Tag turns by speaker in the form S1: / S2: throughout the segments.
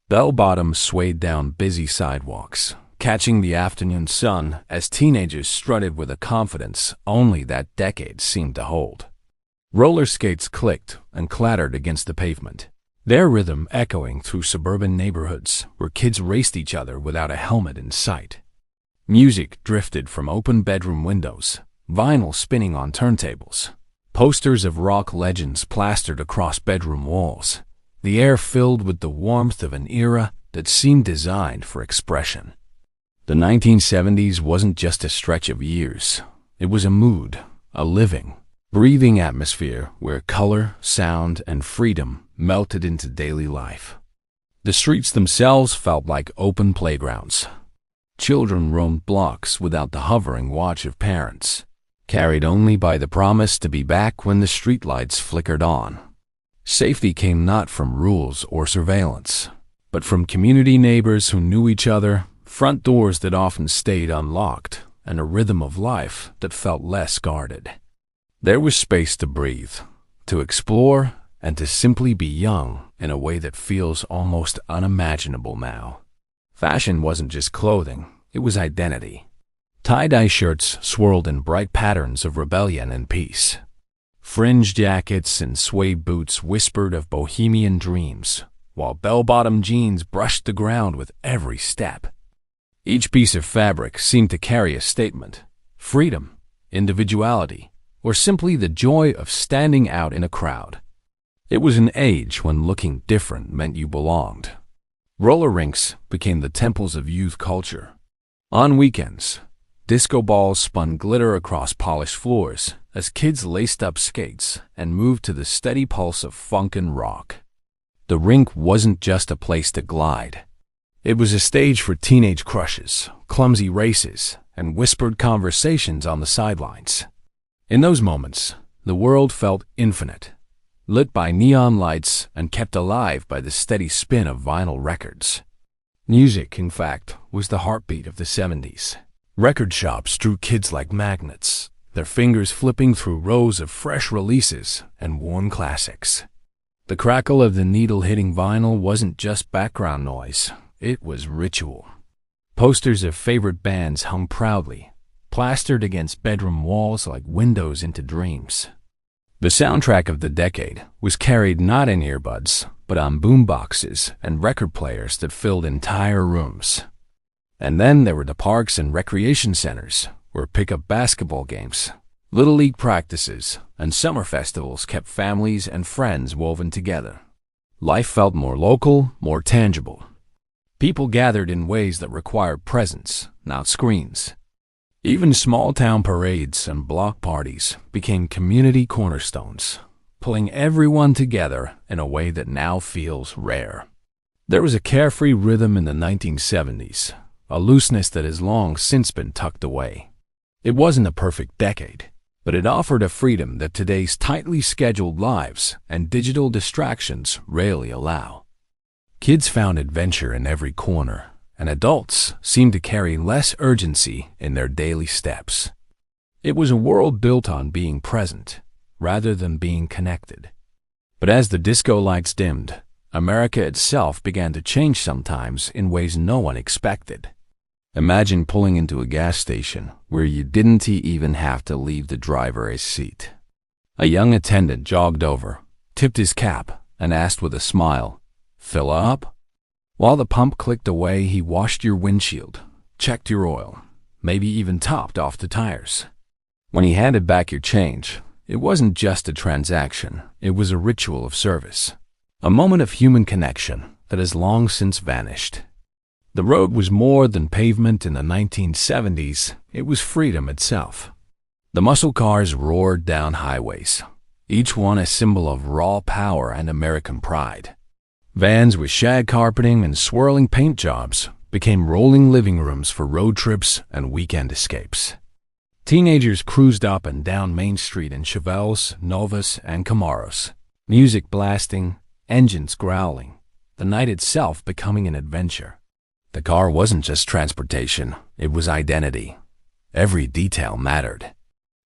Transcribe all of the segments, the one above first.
S1: Bell-bottoms swayed down busy sidewalks, catching the afternoon sun as teenagers strutted with a confidence only that decade seemed to hold. Roller skates clicked and clattered against the pavement, their rhythm echoing through suburban neighborhoods where kids raced each other without a helmet in sight. Music drifted from open bedroom windows, vinyl spinning on turntables, posters of rock legends plastered across bedroom walls, the air filled with the warmth of an era that seemed designed for expression. The 1970s wasn't just a stretch of years. It was a mood, a living, breathing atmosphere where color, sound, and freedom melted into daily life. The streets themselves felt like open playgrounds. Children roamed blocks without the hovering watch of parents, carried only by the promise to be back when the streetlights flickered on. Safety came not from rules or surveillance, but from community neighbors who knew each other, front doors that often stayed unlocked, and a rhythm of life that felt less guarded. There was space to breathe, to explore, and to simply be young in a way that feels almost unimaginable now. Fashion wasn't just clothing, it was identity. Tie-dye shirts swirled in bright patterns of rebellion and peace. Fringe jackets and suede boots whispered of bohemian dreams, while bell-bottom jeans brushed the ground with every step. Each piece of fabric seemed to carry a statement: freedom, individuality, or simply the joy of standing out in a crowd. It was an age when looking different meant you belonged. Roller rinks became the temples of youth culture. On weekends, disco balls spun glitter across polished floors as kids laced up skates and moved to the steady pulse of funk and rock. The rink wasn't just a place to glide. It was a stage for teenage crushes, clumsy races, and whispered conversations on the sidelines. In those moments, the world felt infinite, lit by neon lights and kept alive by the steady spin of vinyl records. Music, in fact, was the heartbeat of the 70s. Record shops drew kids like magnets, their fingers flipping through rows of fresh releases and worn classics. The crackle of the needle hitting vinyl wasn't just background noise, it was ritual. Posters of favorite bands hung proudly, plastered against bedroom walls like windows into dreams. The soundtrack of the decade was carried not in earbuds, but on boomboxes and record players that filled entire rooms. And then there were the parks and recreation centers, where pickup basketball games, little league practices, and summer festivals kept families and friends woven together. Life felt more local, more tangible. People gathered in ways that required presence, not screens. Even small-town parades and block parties became community cornerstones, pulling everyone together in a way that now feels rare. There was a carefree rhythm in the 1970s, a looseness that has long since been tucked away. It wasn't a perfect decade, but it offered a freedom that today's tightly scheduled lives and digital distractions rarely allow. Kids found adventure in every corner, and adults seemed to carry less urgency in their daily steps. It was a world built on being present, rather than being connected. But as the disco lights dimmed, America itself began to change sometimes in ways no one expected. Imagine pulling into a gas station where you didn't even have to leave the driver's seat. A young attendant jogged over, tipped his cap, and asked with a smile, "Fill up?" While the pump clicked away, he washed your windshield, checked your oil, maybe even topped off the tires. When he handed back your change, it wasn't just a transaction, it was a ritual of service, a moment of human connection that has long since vanished. The road was more than pavement in the 1970s, it was freedom itself. The muscle cars roared down highways, each one a symbol of raw power and American pride. Vans with shag carpeting and swirling paint jobs became rolling living rooms for road trips and weekend escapes. Teenagers cruised up and down Main Street in Chevelles, Novas, and Camaros, music blasting, engines growling, the night itself becoming an adventure. The car wasn't just transportation, it was identity. Every detail mattered.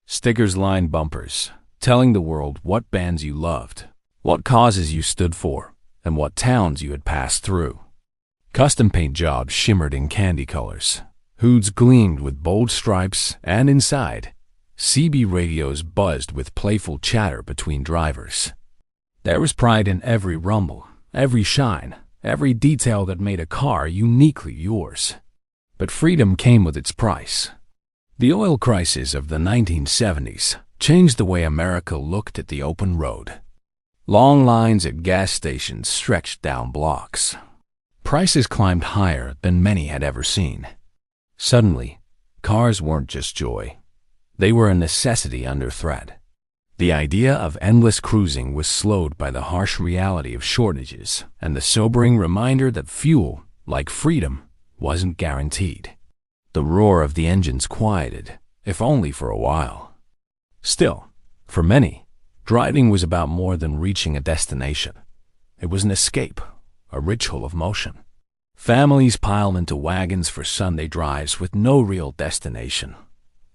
S1: Stickers lined bumpers, telling the world what bands you loved, what causes you stood for, and what towns you had passed through. Custom paint jobs shimmered in candy colors. Hoods gleamed with bold stripes, and inside, CB radios buzzed with playful chatter between drivers. There was pride in every rumble, every shine, every detail that made a car uniquely yours. But freedom came with its price. The oil crisis of the 1970s changed the way America looked at the open road. Long lines at gas stations stretched down blocks. Prices climbed higher than many had ever seen. Suddenly, cars weren't just joy. They were a necessity under threat. The idea of endless cruising was slowed by the harsh reality of shortages and the sobering reminder that fuel, like freedom, wasn't guaranteed. The roar of the engines quieted, if only for a while. Still, for many, driving was about more than reaching a destination. It was an escape, a ritual of motion. Families piled into wagons for Sunday drives with no real destination,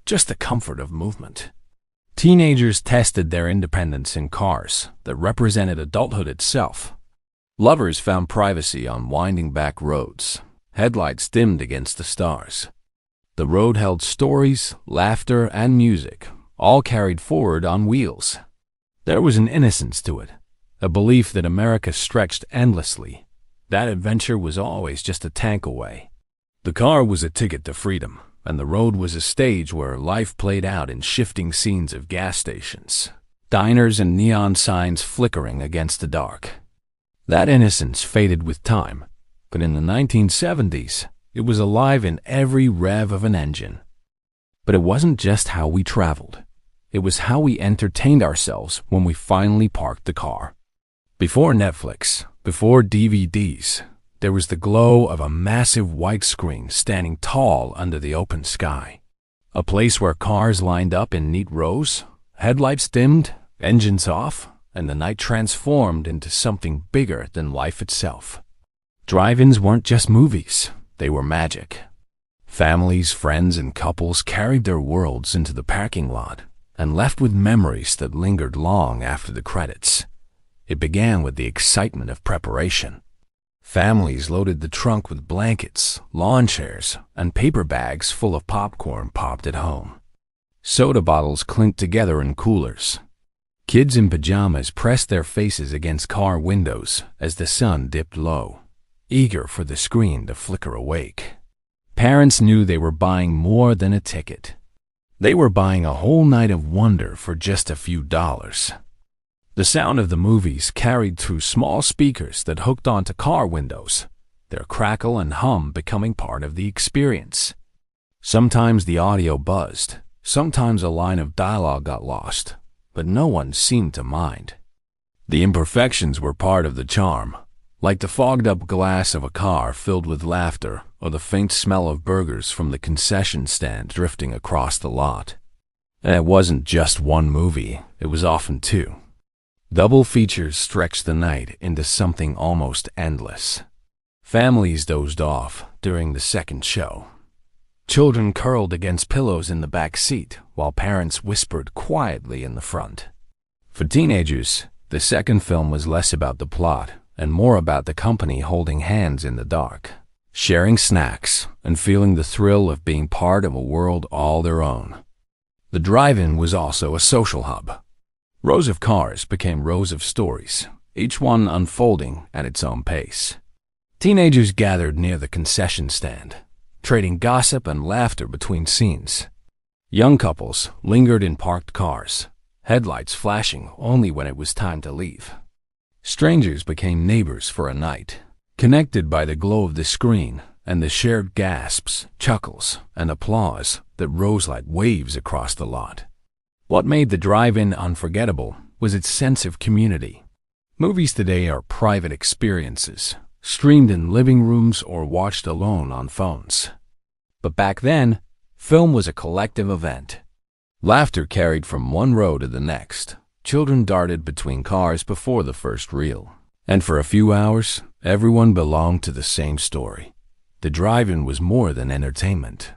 S1: just the comfort of movement. Teenagers tested their independence in cars that represented adulthood itself. Lovers found privacy on winding back roads, headlights dimmed against the stars. The road held stories, laughter, and music, all carried forward on wheels. There was an innocence to it, a belief that America stretched endlessly. That adventure was always just a tank away. The car was a ticket to freedom, and the road was a stage where life played out in shifting scenes of gas stations, diners, and neon signs flickering against the dark. That innocence faded with time, but in the 1970s, it was alive in every rev of an engine. But it wasn't just how we traveled. It was how we entertained ourselves when we finally parked the car. Before Netflix, before DVDs, there was the glow of a massive white screen standing tall under the open sky. A place where cars lined up in neat rows, headlights dimmed, engines off, and the night transformed into something bigger than life itself. Drive-ins weren't just movies, they were magic. Families, friends, and couples carried their worlds into the parking lot and left with memories that lingered long after the credits. It began with the excitement of preparation. Families loaded the trunk with blankets, lawn chairs, and paper bags full of popcorn popped at home. Soda bottles clinked together in coolers. Kids in pajamas pressed their faces against car windows as the sun dipped low, eager for the screen to flicker awake. Parents knew they were buying more than a ticket. They were buying a whole night of wonder for just a few dollars. The sound of the movies carried through small speakers that hooked onto car windows, their crackle and hum becoming part of the experience. Sometimes the audio buzzed, sometimes a line of dialogue got lost, but no one seemed to mind. The imperfections were part of the charm, like the fogged-up glass of a car filled with laughter or the faint smell of burgers from the concession stand drifting across the lot. And it wasn't just one movie, it was often two. Double features stretched the night into something almost endless. Families dozed off during the second show. Children curled against pillows in the back seat while parents whispered quietly in the front. For teenagers, the second film was less about the plot and more about the company holding hands in the dark, sharing snacks and feeling the thrill of being part of a world all their own. The drive-in was also a social hub. Rows of cars became rows of stories, each one unfolding at its own pace. Teenagers gathered near the concession stand, trading gossip and laughter between scenes. Young couples lingered in parked cars, headlights flashing only when it was time to leave. Strangers became neighbors for a night, connected by the glow of the screen and the shared gasps, chuckles, and applause that rose like waves across the lot. What made the drive-in unforgettable was its sense of community. Movies today are private experiences, streamed in living rooms or watched alone on phones. But back then, film was a collective event. Laughter carried from one row to the next. Children darted between cars before the first reel. And for a few hours, everyone belonged to the same story. The drive-in was more than entertainment.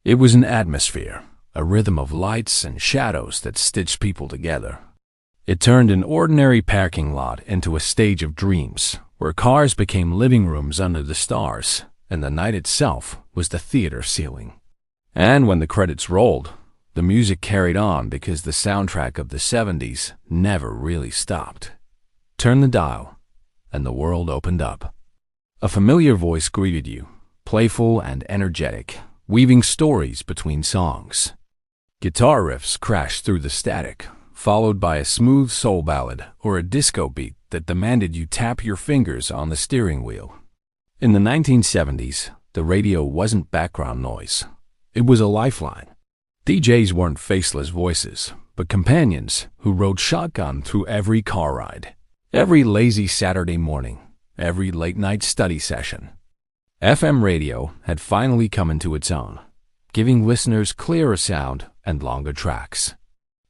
S1: It was an atmosphere, a rhythm of lights and shadows that stitched people together. It turned an ordinary parking lot into a stage of dreams, where cars became living rooms under the stars, and the night itself was the theater ceiling. And when the credits rolled, the music carried on because the soundtrack of the 70s never really stopped. Turn the dial, and the world opened up. A familiar voice greeted you, playful and energetic, weaving stories between songs. Guitar riffs crashed through the static, followed by a smooth soul ballad or a disco beat that demanded you tap your fingers on the steering wheel. In the 1970s, the radio wasn't background noise. It was a lifeline. DJs weren't faceless voices, but companions who rode shotgun through every car ride, every lazy Saturday morning, every late-night study session. FM radio had finally come into its own, giving listeners clearer sound and longer tracks.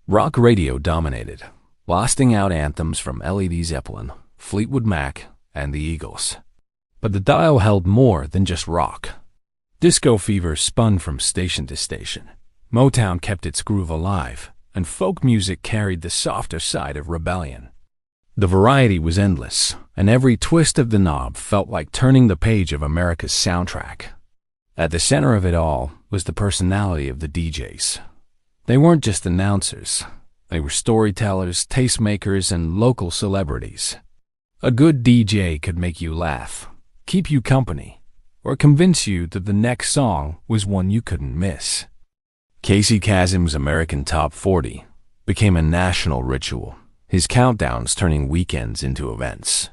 S1: Rock radio dominated, blasting out anthems from Led Zeppelin, Fleetwood Mac, and the Eagles. But the dial held more than just rock. Disco fever spun from station to station. Motown kept its groove alive, and folk music carried the softer side of rebellion. The variety was endless, and every twist of the knob felt like turning the page of America's soundtrack. At the center of it all was the personality of the DJs. They weren't just announcers. They were storytellers, tastemakers, and local celebrities. A good DJ could make you laugh, keep you company, or convince you that the next song was one you couldn't miss. Casey Kasim's American Top 40 became a national ritual, his countdowns turning weekends into events.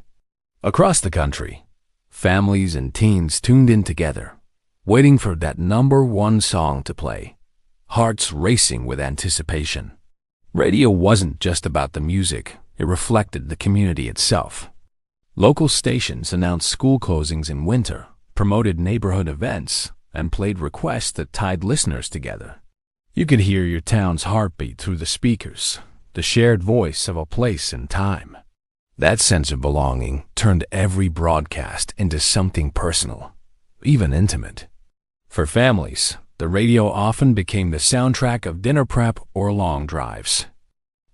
S1: Across the country, families and teens tuned in together, waiting for that number one song to play, hearts racing with anticipation. Radio wasn't just about the music, it reflected the community itself. Local stations announced school closings in winter, promoted neighborhood events, and played requests that tied listeners together. You could hear your town's heartbeat through the speakers, the shared voice of a place and time. That sense of belonging turned every broadcast into something personal, even intimate. For families, the radio often became the soundtrack of dinner prep or long drives.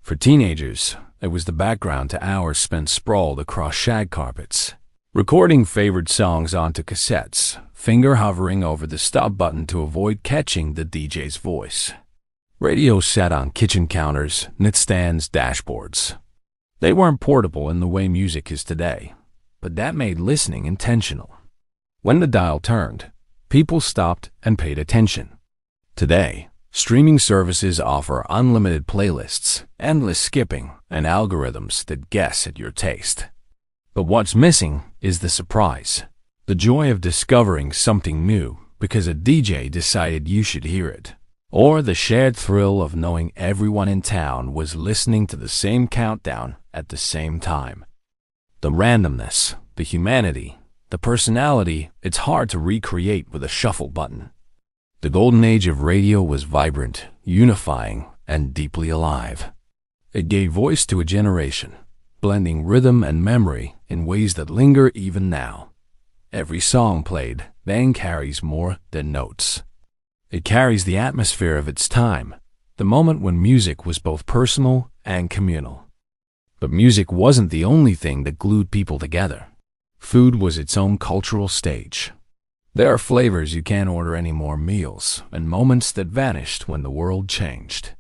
S1: For teenagers, it was the background to hours spent sprawled across shag carpets, recording favorite songs onto cassettes, finger hovering over the stop button to avoid catching the DJ's voice. Radio sat on kitchen counters, nightstands, dashboards. They weren't portable in the way music is today, but that made listening intentional. When the dial turned, people stopped and paid attention. Today, streaming services offer unlimited playlists, endless skipping, and algorithms that guess at your taste. But what's missing is the surprise, the joy of discovering something new because a DJ decided you should hear it, or the shared thrill of knowing everyone in town was listening to the same countdown at the same time. The randomness, the humanity, the personality, it's hard to recreate with a shuffle button. The golden age of radio was vibrant, unifying, and deeply alive. It gave voice to a generation, blending rhythm and memory in ways that linger even now. Every song played then carries more than notes. It carries the atmosphere of its time, the moment when music was both personal and communal. But music wasn't the only thing that glued people together. Food was its own cultural stage. There are flavors you can't order any more meals, and moments that vanished when the world changed.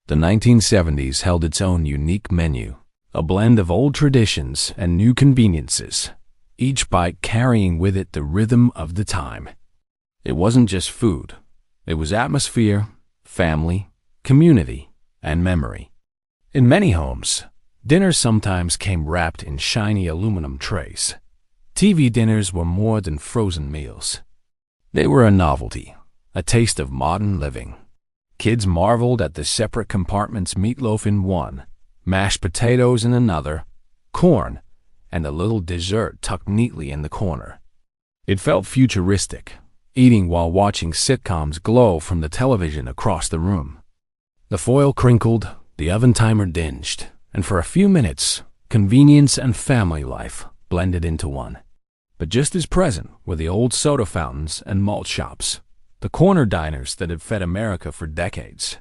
S1: The 1970s held its own unique menu, a blend of old traditions and new conveniences, each bite carrying with it the rhythm of the time. It wasn't just food. It was atmosphere, family, community, and memory. In many homes, dinner sometimes came wrapped in shiny aluminum trays. TV dinners were more than frozen meals. They were a novelty, a taste of modern living. Kids marveled at the separate compartments: meatloaf in one, mashed potatoes in another, corn, and a little dessert tucked neatly in the corner. It felt futuristic, eating while watching sitcoms glow from the television across the room. The foil crinkled, the oven timer dinged, and for a few minutes, convenience and family life blended into one. But just as present were the old soda fountains and malt shops, the corner diners that had fed America for decades.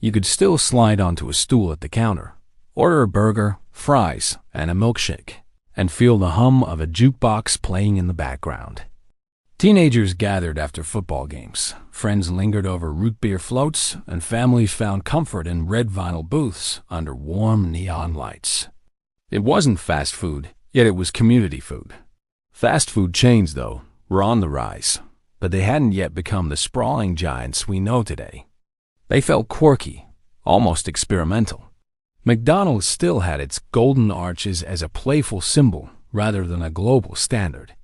S1: You could still slide onto a stool at the counter, order a burger, fries, and a milkshake, and feel the hum of a jukebox playing in the background. Teenagers gathered after football games, friends lingered over root beer floats, and families found comfort in red vinyl booths under warm neon lights. It wasn't fast food, yet it was community food. Fast food chains, though, were on the rise, but they hadn't yet become the sprawling giants we know today. They felt quirky, almost experimental. McDonald's still had its golden arches as a playful symbol rather than a global standard.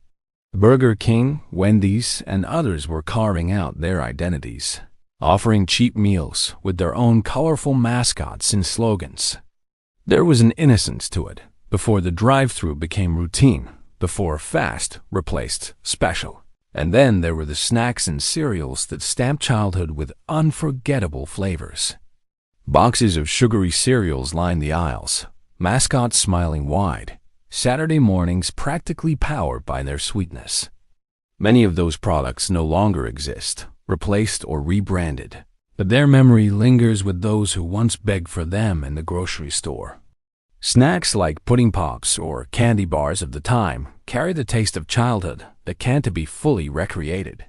S1: Burger King, Wendy's, and others were carving out their identities, offering cheap meals with their own colorful mascots and slogans. There was an innocence to it before the drive-thru became routine, before fast replaced special. And then there were the snacks and cereals that stamped childhood with unforgettable flavors. Boxes of sugary cereals lined the aisles, mascots smiling wide, Saturday mornings practically powered by their sweetness. Many of those products no longer exist, replaced or rebranded, but their memory lingers with those who once begged for them in the grocery store. Snacks like pudding pops or candy bars of the time carry the taste of childhood that can't be fully recreated.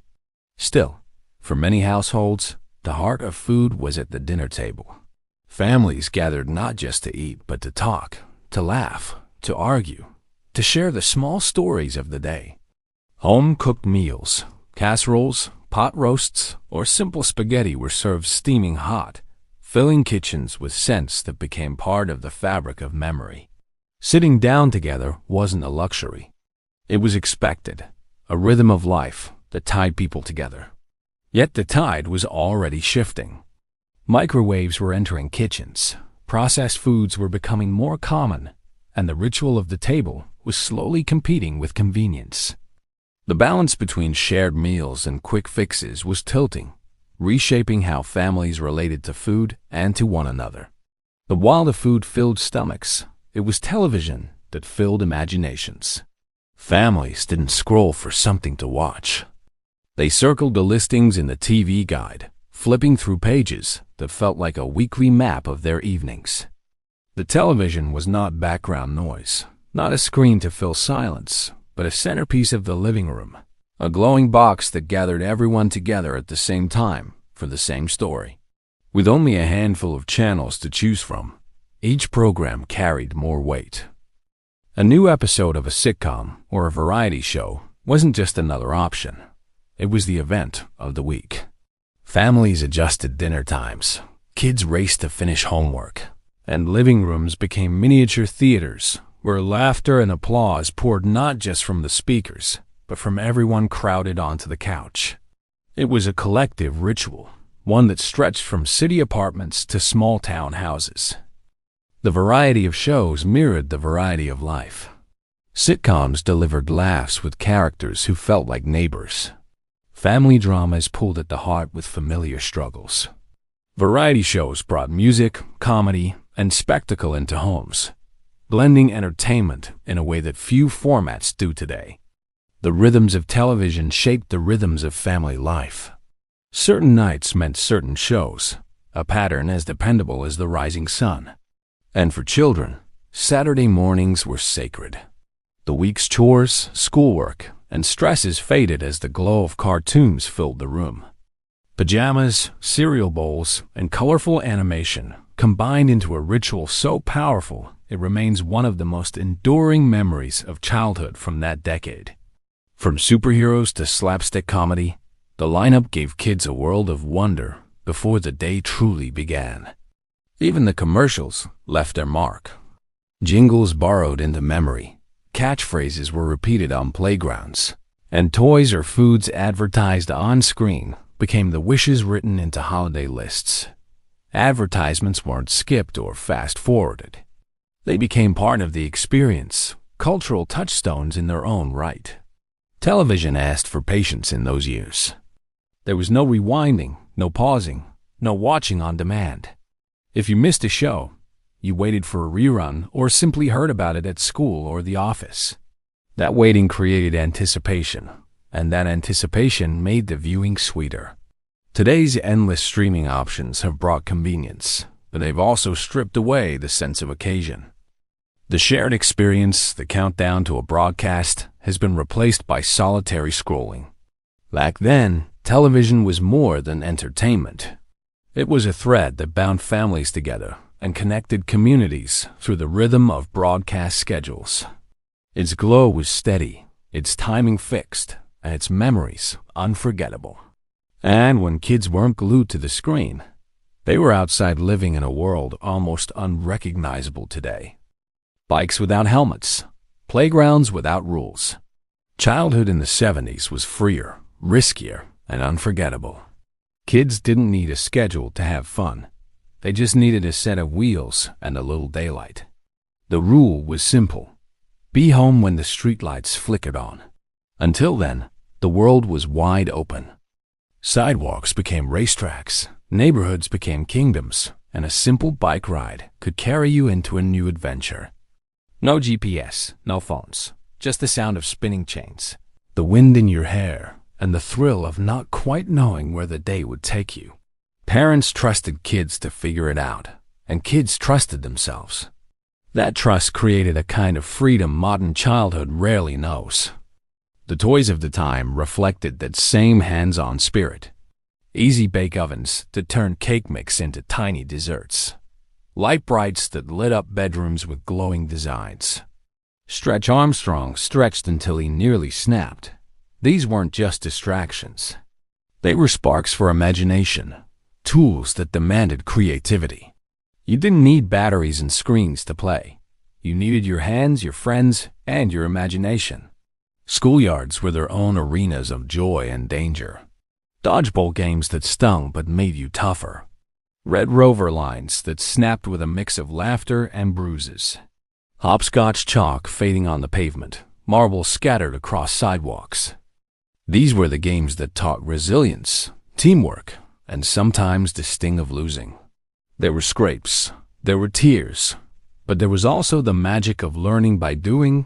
S1: Still, for many households, the heart of food was at the dinner table. Families gathered not just to eat, but to talk, to laugh, to argue, to share the small stories of the day. Home-cooked meals, casseroles, pot roasts, or simple spaghetti were served steaming hot, filling kitchens with scents that became part of the fabric of memory. Sitting down together wasn't a luxury. It was expected, a rhythm of life that tied people together. Yet the tide was already shifting. Microwaves were entering kitchens, processed foods were becoming more common, and the ritual of the table was slowly competing with convenience. The balance between shared meals and quick fixes was tilting, reshaping how families related to food and to one another. But while the food filled stomachs, it was television that filled imaginations. Families didn't scroll for something to watch. They circled the listings in the TV guide, flipping through pages that felt like a weekly map of their evenings. The television was not background noise, not a screen to fill silence, but a centerpiece of the living room, a glowing box that gathered everyone together at the same time for the same story. With only a handful of channels to choose from, each program carried more weight. A new episode of a sitcom or a variety show wasn't just another option. It was the event of the week. Families adjusted dinner times, kids raced to finish homework, and living rooms became miniature theaters where laughter and applause poured not just from the speakers, but from everyone crowded onto the couch. It was a collective ritual, one that stretched from city apartments to small town houses. The variety of shows mirrored the variety of life. Sitcoms delivered laughs with characters who felt like neighbors. Family dramas pulled at the heart with familiar struggles. Variety shows brought music, comedy, and spectacle into homes, blending entertainment in a way that few formats do today. The rhythms of television shaped the rhythms of family life. Certain nights meant certain shows, a pattern as dependable as the rising sun. And for children, Saturday mornings were sacred. The week's chores, schoolwork, and stresses faded as the glow of cartoons filled the room. Pajamas, cereal bowls, and colorful animation combined into a ritual so powerful it remains one of the most enduring memories of childhood from that decade. From superheroes to slapstick comedy, the lineup gave kids a world of wonder before the day truly began. Even the commercials left their mark. Jingles borrowed into memory, catchphrases were repeated on playgrounds, and toys or foods advertised on screen became the wishes written into holiday lists. Advertisements weren't skipped or fast-forwarded. They became part of the experience, cultural touchstones in their own right. Television asked for patience in those years. There was no rewinding, no pausing, no watching on demand. If you missed a show, you waited for a rerun or simply heard about it at school or the office. That waiting created anticipation, and that anticipation made the viewing sweeter. Today's endless streaming options have brought convenience, but they've also stripped away the sense of occasion. The shared experience, the countdown to a broadcast, has been replaced by solitary scrolling. Back then, television was more than entertainment. It was a thread that bound families together and connected communities through the rhythm of broadcast schedules. Its glow was steady, its timing fixed, and its memories unforgettable. And when kids weren't glued to the screen, they were outside living in a world almost unrecognizable today. Bikes without helmets, playgrounds without rules. Childhood in the 70s was freer, riskier, and unforgettable. Kids didn't need a schedule to have fun. They just needed a set of wheels and a little daylight. The rule was simple: be home when the streetlights flickered on. Until then, the world was wide open. Sidewalks became racetracks, neighborhoods became kingdoms, and a simple bike ride could carry you into a new adventure. No GPS, no phones, just the sound of spinning chains, the wind in your hair, and the thrill of not quite knowing where the day would take you. Parents trusted kids to figure it out, and kids trusted themselves. That trust created a kind of freedom modern childhood rarely knows. The toys of the time reflected that same hands-on spirit. Easy bake ovens that turned cake mix into tiny desserts. Light brights that lit up bedrooms with glowing designs. Stretch Armstrong stretched until he nearly snapped. These weren't just distractions. They were sparks for imagination, tools that demanded creativity. You didn't need batteries and screens to play. You needed your hands, your friends, and your imagination. Schoolyards were their own arenas of joy and danger. Dodgeball games that stung but made you tougher. Red Rover lines that snapped with a mix of laughter and bruises. Hopscotch chalk fading on the pavement, marbles scattered across sidewalks. These were the games that taught resilience, teamwork, and sometimes the sting of losing. There were scrapes, there were tears, but there was also the magic of learning by doing,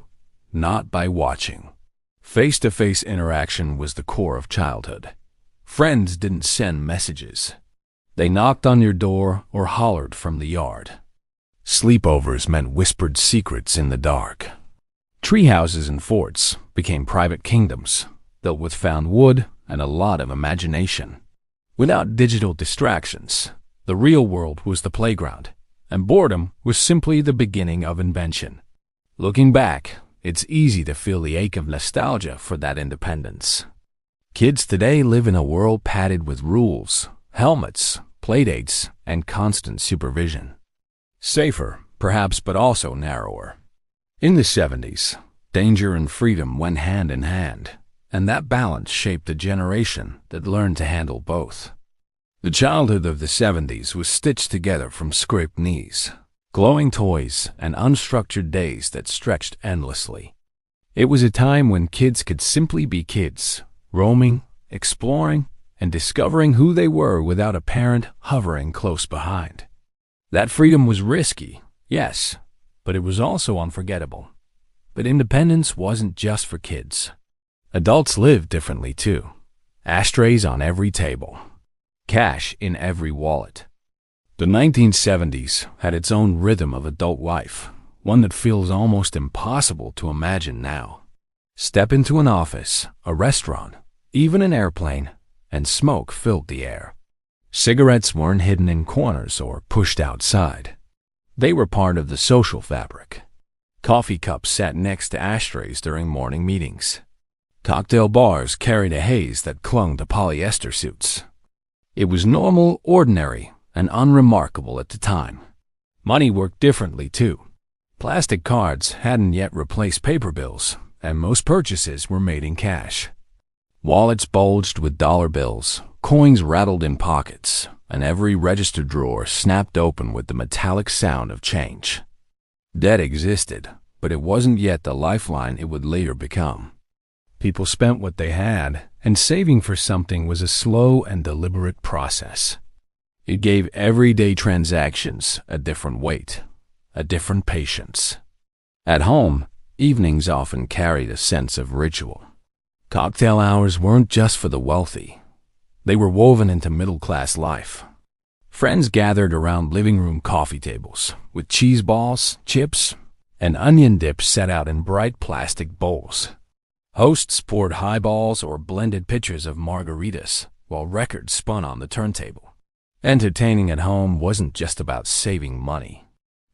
S1: not by watching. Face-to-face interaction was the core of childhood. Friends didn't send messages. They knocked on your door or hollered from the yard. Sleepovers meant whispered secrets in the dark. Treehouses and forts became private kingdoms, built with found wood and a lot of imagination. Without digital distractions, the real world was the playground, and boredom was simply the beginning of invention. Looking back, it's easy to feel the ache of nostalgia for that independence. Kids today live in a world padded with rules, helmets, playdates, and constant supervision. Safer, perhaps, but also narrower. In the 70s, danger and freedom went hand in hand, and that balance shaped a generation that learned to handle both. The childhood of the 70s was stitched together from scraped knees, glowing toys, and unstructured days that stretched endlessly. It was a time when kids could simply be kids, roaming, exploring, and discovering who they were without a parent hovering close behind. That freedom was risky, yes, but it was also unforgettable. But independence wasn't just for kids. Adults lived differently too. Ashtrays on every table. Cash in every wallet. The 1970s had its own rhythm of adult life, one that feels almost impossible to imagine now. Step into an office, a restaurant, even an airplane, and smoke filled the air. Cigarettes weren't hidden in corners or pushed outside. They were part of the social fabric. Coffee cups sat next to ashtrays during morning meetings. Cocktail bars carried a haze that clung to polyester suits. It was normal, ordinary, and unremarkable at the time. Money worked differently, too. Plastic cards hadn't yet replaced paper bills, and most purchases were made in cash. Wallets bulged with dollar bills, coins rattled in pockets, and every register drawer snapped open with the metallic sound of change. Debt existed, but it wasn't yet the lifeline it would later become. People spent what they had, and saving for something was a slow and deliberate process. It gave everyday transactions a different weight, a different patience. At home, evenings often carried a sense of ritual. Cocktail hours weren't just for the wealthy. They were woven into middle-class life. Friends gathered around living room coffee tables with cheese balls, chips, and onion dip set out in bright plastic bowls. Hosts poured highballs or blended pitchers of margaritas, while records spun on the turntable. Entertaining at home wasn't just about saving money.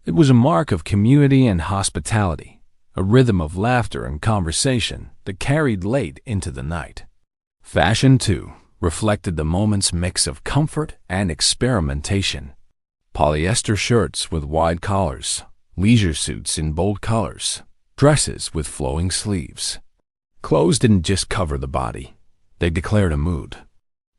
S1: It was a mark of community and hospitality, a rhythm of laughter and conversation that carried late into the night. Fashion, too, reflected the moment's mix of comfort and experimentation. Polyester shirts with wide collars, leisure suits in bold colors, dresses with flowing sleeves. Clothes didn't just cover the body, they declared a mood.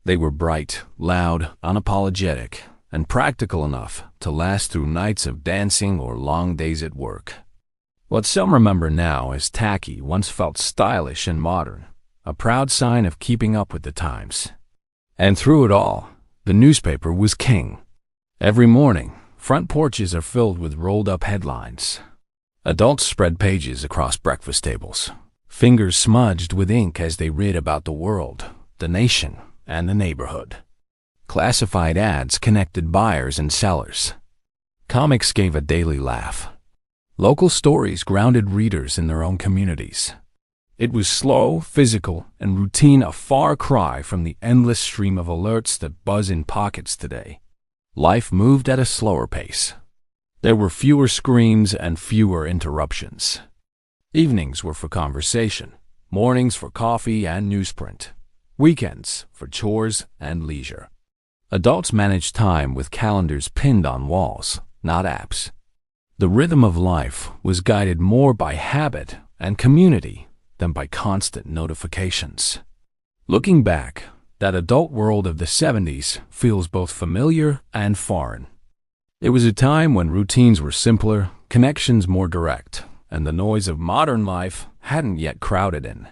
S1: They were bright, loud, unapologetic, and practical enough to last through nights of dancing or long days at work. What some remember now as tacky once felt stylish and modern, a proud sign of keeping up with the times. And through it all, the newspaper was king. Every morning, front porches are filled with rolled-up headlines. Adults spread pages across breakfast tables, fingers smudged with ink as they read about the world, the nation, and the neighborhood. Classified ads connected buyers and sellers. Comics gave a daily laugh. Local stories grounded readers in their own communities. It was slow, physical, and routine, a far cry from the endless stream of alerts that buzz in pockets today. Life moved at a slower pace. There were fewer screens and fewer interruptions. Evenings were for conversation, mornings for coffee and newsprint, weekends for chores and leisure. Adults managed time with calendars pinned on walls, not apps. The rhythm of life was guided more by habit and community than by constant notifications. Looking back, that adult world of the 70s feels both familiar and foreign. It was a time when routines were simpler, connections more direct, and the noise of modern life hadn't yet crowded in.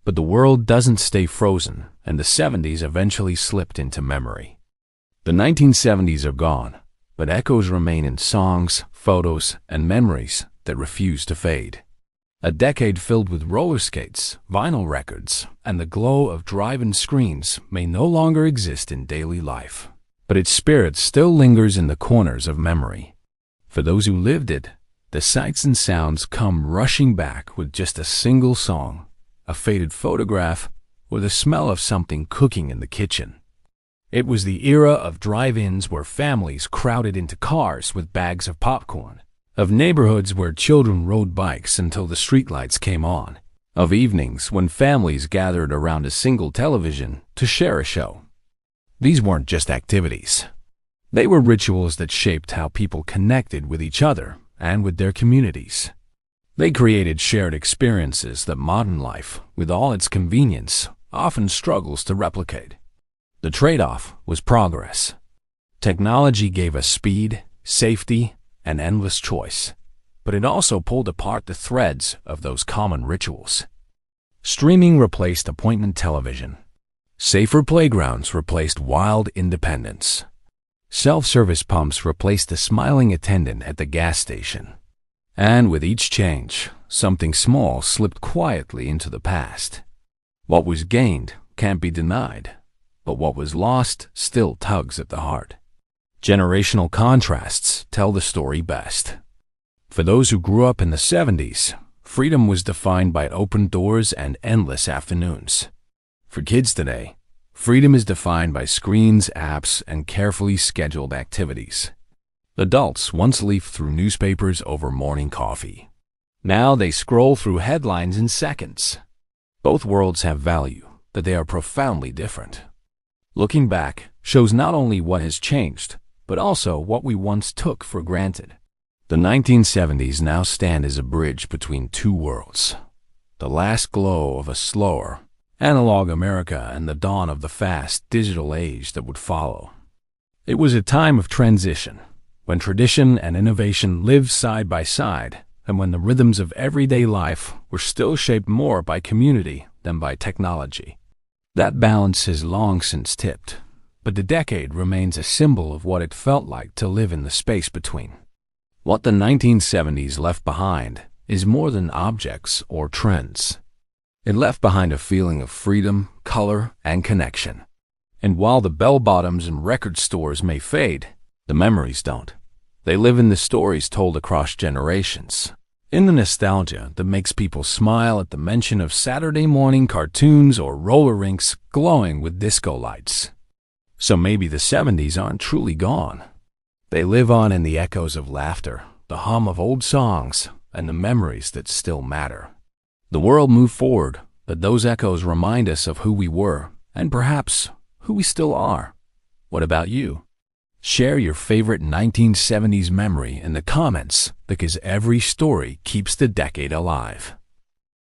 S1: But the world doesn't stay frozen, and the 70s eventually slipped into memory. The 1970s are gone, but echoes remain in songs, photos, and memories that refuse to fade. A decade filled with roller skates, vinyl records, and the glow of drive-in screens may no longer exist in daily life, but its spirit still lingers in the corners of memory. For those who lived it, the sights and sounds come rushing back with just a single song, a faded photograph, or the smell of something cooking in the kitchen. It was the era of drive-ins where families crowded into cars with bags of popcorn, of neighborhoods where children rode bikes until the streetlights came on, of evenings when families gathered around a single television to share a show. These weren't just activities. They were rituals that shaped how people connected with each other and with their communities. They created shared experiences that modern life, with all its convenience, often struggles to replicate. The trade-off was progress. Technology gave us speed, safety, and endless choice, but it also pulled apart the threads of those common rituals. Streaming replaced appointment television. Safer playgrounds replaced wild independence. Self-service pumps replaced the smiling attendant at the gas station. And with each change, something small slipped quietly into the past. What was gained can't be denied, but what was lost still tugs at the heart. Generational contrasts tell the story best. For those who grew up in the 70s, freedom was defined by open doors and endless afternoons. For kids today, freedom is defined by screens, apps, and carefully scheduled activities. Adults once leafed through newspapers over morning coffee. Now they scroll through headlines in seconds. Both worlds have value, but they are profoundly different. Looking back shows not only what has changed, but also what we once took for granted. The 1970s now stand as a bridge between two worlds. The last glow of a slower, analog America and the dawn of the fast digital age that would follow. It was a time of transition, when tradition and innovation lived side by side, and when the rhythms of everyday life were still shaped more by community than by technology. That balance has long since tipped, but the decade remains a symbol of what it felt like to live in the space between. What the 1970s left behind is more than objects or trends. It left behind a feeling of freedom, color, and connection. And while the bell-bottoms and record stores may fade, the memories don't. They live in the stories told across generations. in the nostalgia that makes people smile at the mention of Saturday morning cartoons or roller rinks glowing with disco lights. So maybe the 70s aren't truly gone. They live on in the echoes of laughter, the hum of old songs, and the memories that still matter. The world moved forward, but those echoes remind us of who we were and perhaps who we still are. What about you? Share your favorite 1970s memory in the comments because every story keeps the decade alive.